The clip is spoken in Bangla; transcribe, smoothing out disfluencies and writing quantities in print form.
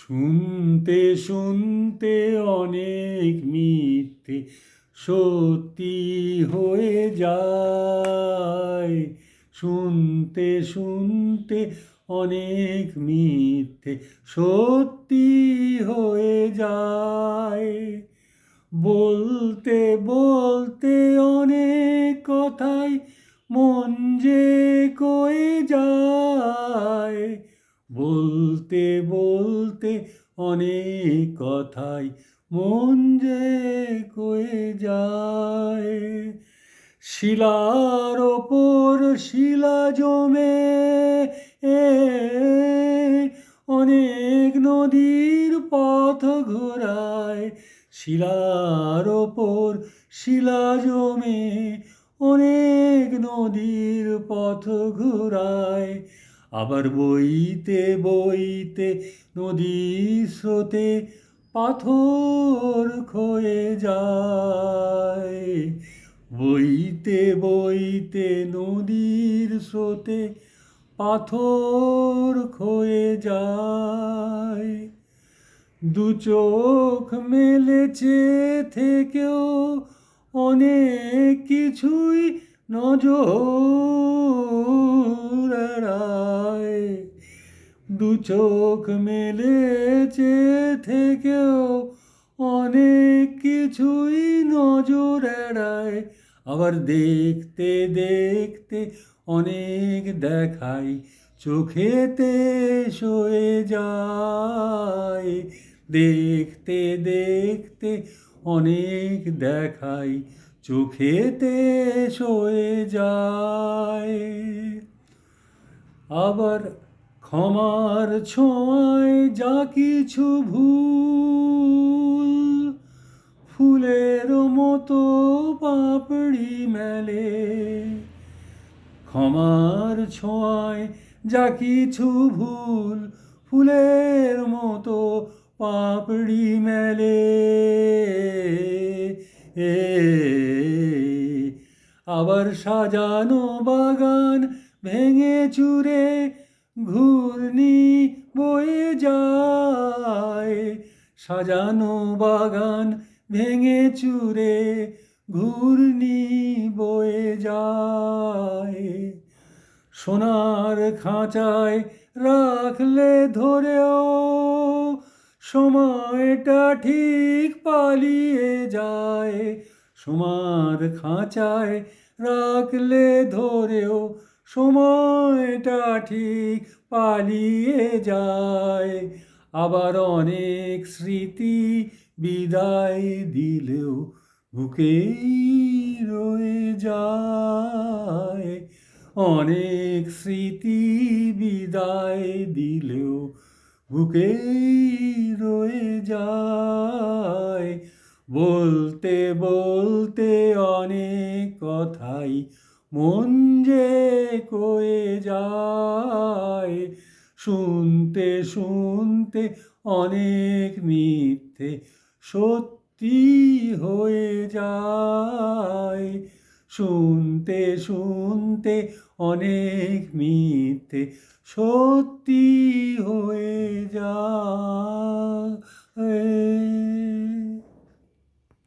শুনতে শুনতে অনেক মিথ্যে সত্যি হয়ে যায়। শুনতে শুনতে অনেক মিথ্যে সত্যি হয়ে যায়। বলতে বলতে অনেক কথাই মন যে কয়ে যায়। বলতে বলতে অনেক কথাই মন যে কয়ে যায়। শিলার ওপর শিলা জমে অনেক নদীর পথ ঘোরায়। শিলার ওপর শিলা জমে অনেক নদীর পথ ঘোরায়। আবার বইতে বইতে নদীর স্রোতে পাথর ক্ষয়ে যায়। বইতে বইতে নদীর স্রোতে পাথর ক্ষয়ে যায়। দু চোখ মেলেছে থেকেও অনেক কিছুই নজর এড়ায়। দু চোখ মেলেছে থেকেও অনেক কিছুই নজর এড়ায়। আবার দেখতে দেখতে অনেক দেখাই চোখেতে সয়ে যায়। দেখতে দেখতে অনেক দেখাই চোখেতে সয়ে যায়। আবার ক্ষমার ছোঁয়ায় যা কিছু ভুল ফুলের মতো পাপড়ি মেলে। ক্ষমার ছোঁয়ায় যা কিছু ভুল ফুলের মতো পাপড়ি মেলে। আবার সাজানো বাগান ভেঙে চুরে ঘূর্ণি বয়ে যায়। সাজানো বাগান ভেঙে চুরে ঘূর্ণি বয়ে যায়। সোনার খাঁচায় রাখলে ধরেও সময়টা ঠিক পালিয়ে যায়। সোনার খাঁচায় রাখলে ধরেও সময়টা ঠিক পালিয়ে যায়। আবার অনেক স্মৃতি বিদায় দিলেও বুকেই রয়ে যায়। অনেক স্মৃতি বিদায় দিলেও বুকেই রয়ে যায়। বলতে বলতে অনেক কথাই মন যে কয়ে যায়। শুনতে শুনতে অনেক মিথ্যে সত্যি হয়ে যায়। শুনতে শুনতে অনেক মিথ্যে সত্যি হয়ে যায়।